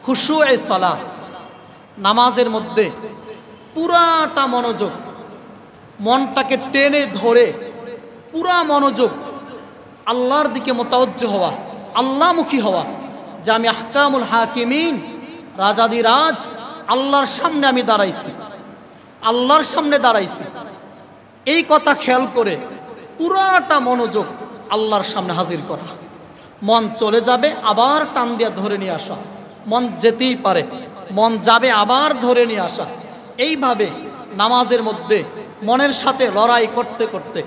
খুশুয়ে সালাত, নামাজের মধ্যে পুরাটা মনোযোগ, মনটাকে টেনে ধরে পুরা মনোযোগ আল্লাহর দিকে মোতাওজ্জহ হওয়া, আল্লাহমুখী হওয়া, যে আমি আহকামুল হাকিমিন, রাজাদিরাজ আল্লাহর সামনে আমি দাঁড়াইছি, আল্লাহর সামনে দাঁড়াইছি। এই কথা খেয়াল করে পুরাটা মনোযোগ আল্লাহর সামনে হাজির করা। মন চলে যাবে, আবার টান দিয়ে ধরে নিয়ে আসা। মন যেতেই পারে, মন যাবে, আবার ধরে নিয়ে আসা। এইভাবে নামাজের মধ্যে মনের সাথে লড়াই করতে করতে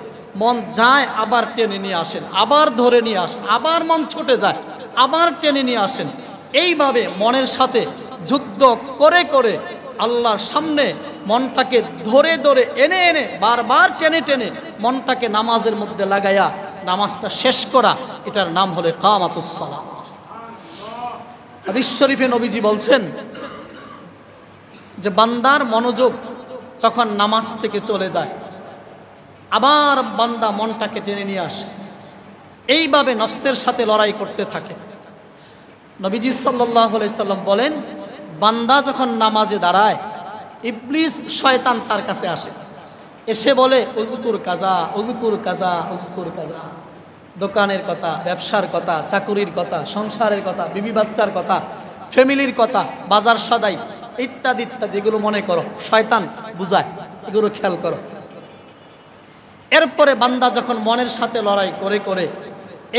মন যায়, আবার টেনে নিয়ে আসেন, আবার ধরে নিয়ে আসেন, আবার মন ছুটে যায়, আবার টেনে নিয়ে আসেন। এইভাবে মনের সাথে যুদ্ধ করে করে আল্লাহর সামনে মনটাকে ধরে ধরে এনে এনে বারবার টেনে টেনে মনটাকে নামাজের মধ্যে লাগাইয়া নামাজটা শেষ করা, এটার নাম হলো ইকামাতুস সালাত। হাদিস শরীফে নবীজি বলছেন যে বান্দার মনোযোগ যখন নামাজ থেকে চলে যায়, আবার বান্দা মনটাকে টেনে নিয়ে আসে। এইভাবে নফসের সাথে লড়াই করতে থাকে। নবীজি সাল্লাল্লাহু আলাইহি সাল্লাম বলেন, বান্দা যখন নামাজে দাঁড়ায়, ইবলিস শয়তান তার কাছে আসে, এসে বলে উযকুর কাজা, উযকুর কাজা, উযকুর কাজা। দোকানের কথা, ব্যবসার কথা, চাকুরির কথা, সংসারের কথা, বিবি বাচ্চার কথা, ফ্যামিলির কথা, বাজার সদাই ইত্যাদি ইত্যাদি, এগুলো মনে করো, শয়তান বুঝায়, এগুলো খেয়াল করো। এরপরে বান্দা যখন মনের সাথে লড়াই করে করে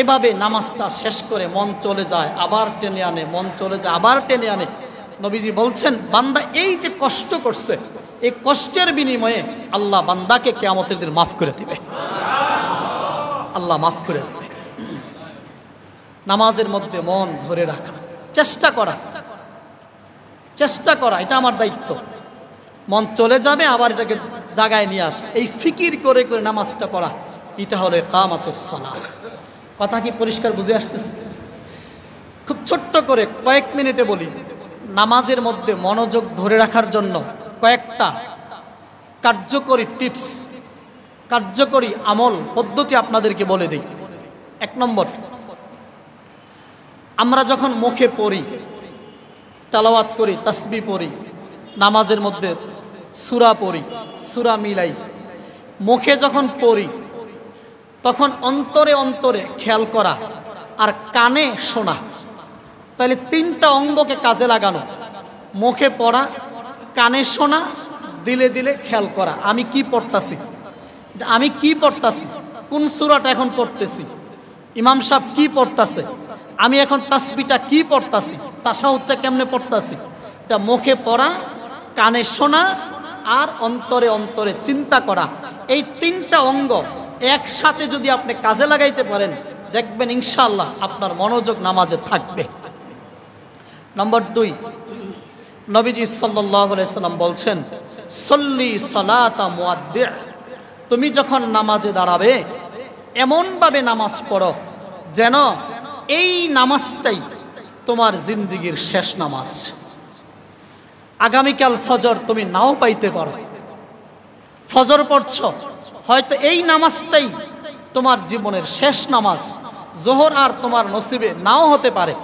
এভাবে নামাজটা শেষ করে মন চলে যায়, আবার টেনে আনে, মন চলে যায়, আবার টেনে আনে। নবীজি বলছেন, বান্দা এই যে কষ্ট করছে, এই কষ্টের বিনিময়ে আল্লাহ বান্দাকে কিয়ামতের দিন মাফ করে দিবে, আল্লাহ মাফ করে দেবে। নামাজের মধ্যে মন ধরে রাখা, চেষ্টা করা, এটা আমার দায়িত্ব। মন চলে যাবে, আবার এটাকে জায়গায় নিয়ে আসা, এই ফিকির করে করে নামাজটা পড়া, এটা হলো ইকামাতুস সালাত। কথা কি পরিষ্কার বুঝে আসতেছে? খুব ছোট্ট করে কয়েক মিনিটে বলি, নামাজের মধ্যে মনোযোগ ধরে রাখার জন্য কয়েকটা কার্যকরী টিপস, কার্যকরী আমল পদ্ধতি আপনাদেরকে বলে দিই। 1 নম্বর, আমরা যখন মুখে পড়ি, তেলাওয়াত করি, তাসবিহ পড়ি, নামাজের মধ্যে সূরা পড়ি, সূরা মিলাই, মুখে যখন পড়ি তখন অন্তরে অন্তরে খেয়াল করা আর কানে শোনা। তাহলে 3টা অঙ্গকে কাজে লাগানো, মুখে পড়া, কানে শোনা, দিলে দিলে খেয়াল করা। আমি কি পড়তাছি, আমি কি পড়তাছি, কোন সূরাটা এখন পড়তেছি, ইমাম সাহেব কি পড়তাছে, আমি এখন তাসবিহটা কি পড়তাছি, তাশাহুদটা কেমনে পড়তাছি। এটা মুখে পড়া, কানে শোনা আর অন্তরে অন্তরে চিন্তা করা। এই 3টা অঙ্গ একসাথে যদি আপনি কাজে লাগাইতে পারেন, দেখবেন ইনশাআল্লাহ আপনার মনোযোগ নামাজে থাকবে। নম্বর 2, নবীজি সাল্লাল্লাহু আলাইহি সাল্লাম বলছেন, সল্লি সালাতা মুআদ্দি', তুমি যখন নামাজে দাঁড়াবে এমনভাবে নামাজ পড়ো যেন এই নামাজটাই তোমার জিন্দেগীর শেষ নামাজ। আগামীকাল ফজর তুমি নাও পাইতে পারো, ফজর পড়ছ, হয়তো এই নামাজটাই তোমার জীবনের শেষ নামাজ, জোহর আর তোমার নসিবে নাও হতে পারে।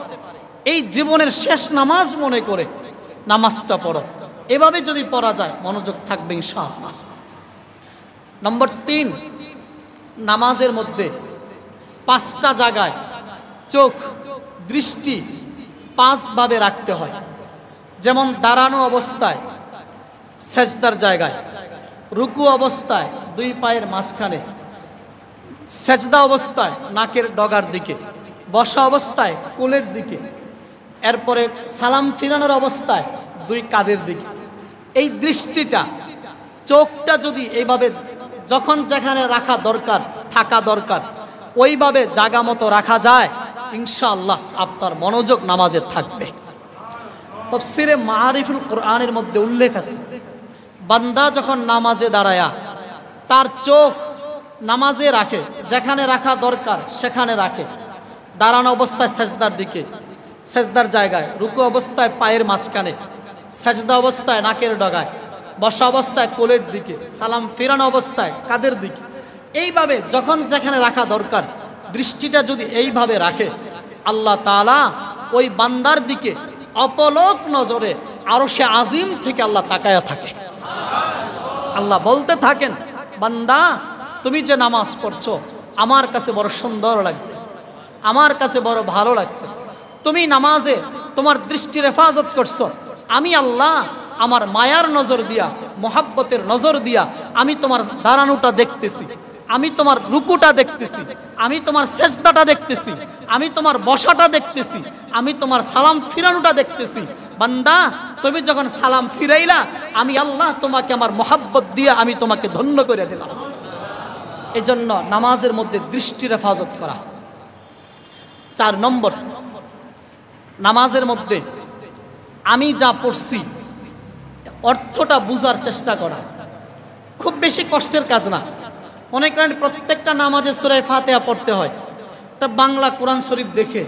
এই জীবনের শেষ নামাজ মনে করে নামাজটা পড়ো। এভাবে যদি পড়া যায় মনোযোগ থাকবে ইনশাআল্লাহ। নম্বর 3, নামাজের মধ্যে 5টা জায়গায় চোখ, দৃষ্টি 5 ভাবে রাখতে হয়। যেমন দাঁড়ানো অবস্থায় সেজদার জায়গায়, রুকু অবস্থায় 2 পায়ের মাঝখানে, সেজদা অবস্থায় নাকের ডগার দিকে, বসা অবস্থায় কোলের দিকে, এরপরে সালাম ফিরানোর অবস্থায় 2 কাঁধের দিকে। এই দৃষ্টিটা, চোখটা যদি এইভাবে যখন যেখানে রাখা দরকার, থাকা দরকার, ওইভাবে জায়গা মতো রাখা যায়, ইনশাআল্লাহ আপনার মনোযোগ নামাজে থাকবে। তাফসীরে মাআরিফুল কোরআনের মধ্যে উল্লেখ আছে, বান্দা যখন নামাজে দাঁড়ায়া তার চোখ নামাজে রাখে, যেখানে রাখা দরকার সেখানে রাখে। দাঁড়ানো অবস্থায় সেজদার দিকে, সেজদার জায়গায়, রুকু অবস্থায় পায়ের মাঝখানে, সেজদা অবস্থায় নাকের ডগায়, বসা অবস্থায় কোলের দিকে, সালাম ফিরানো অবস্থায় কাঁধের দিকে। এইভাবে যখন যেখানে রাখা দরকার দৃষ্টিটা যদি এইভাবে রাখে, আল্লাহ তাআলা ওই বান্দার দিকে অপলক নজরে আরশে আজিম থেকে আল্লাহ তাকায়া থাকে। আল্লাহ বলতে থাকেন, বান্দা তুমি যে নামাজ পড়ছো আমার কাছে বড় সুন্দর লাগছে, আমার কাছে বড় ভালো লাগছে। তুমি নামাজে তোমার দৃষ্টির হেফাজত করছো, আমি আল্লাহ আমার মায়ার নজর দিয়া, মোহাব্বতের নজর দিয়া আমি তোমার দাঁড়ানোটা দেখতেছি, আমি তোমার রুকুটা দেখতেছি, আমি তোমার সেজদাটা দেখতেছি, আমি তোমার বসাটা দেখতেছি, আমি তোমার সালাম ফিরানোটা দেখতেছি। বান্দা তুমি যখন সালাম ফিরাইলা আমি আল্লাহ তোমাকে আমার মোহাব্বত দিয়া আমি তোমাকে ধন্য করে দিলাম। এজন্য নামাজের মধ্যে দৃষ্টির হেফাজত করা। 4 নম্বর, নামাজের মধ্যে আমি যা পড়ছি অর্থটা বুঝার চেষ্টা করা। খুব বেশি কষ্টের কাজ না। মনে করেন প্রত্যেকটা নামাজে সূরা ফাতিহা পড়তে হয়, একটা বাংলা কোরআন শরীফ দেখে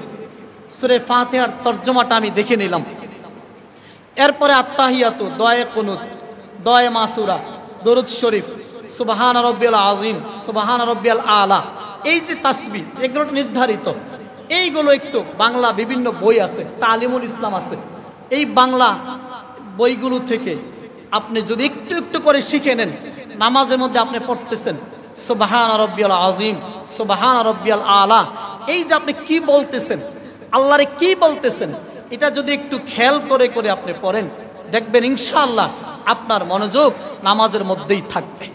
সূরা ফাতিহার তর্জমাটা আমি দেখে নিলাম। এরপরে আত্তাহিয়াতু, দোয়া কুনুত, দোয়া মাসুরা, দরুদ শরীফ, সুবহান রাব্বিয়াল আযীম, সুবহান রাব্বিয়াল আলা, এই যে তাসবিহ এগুলো নির্ধারিত, এইগুলো একটু বাংলা বিভিন্ন বই আছে, তালিমুল ইসলাম আছে, এই বাংলা বইগুলো থেকে আপনি যদি একটু একটু করে শিখে নেন, নামাজের মধ্যে আপনি পড়তেছেন সুবহান রাব্বিয়াল আযীম, সুবহান রাব্বিয়াল আলা, এই যে আপনি কি বলতেছেন, আল্লাহরে কি বলতেছেন, এটা যদি একটু খেয়াল করে করে আপনি পড়েন, দেখবেন ইনশাআল্লাহ আপনার মনোযোগ নামাজের মধ্যেই থাকবে।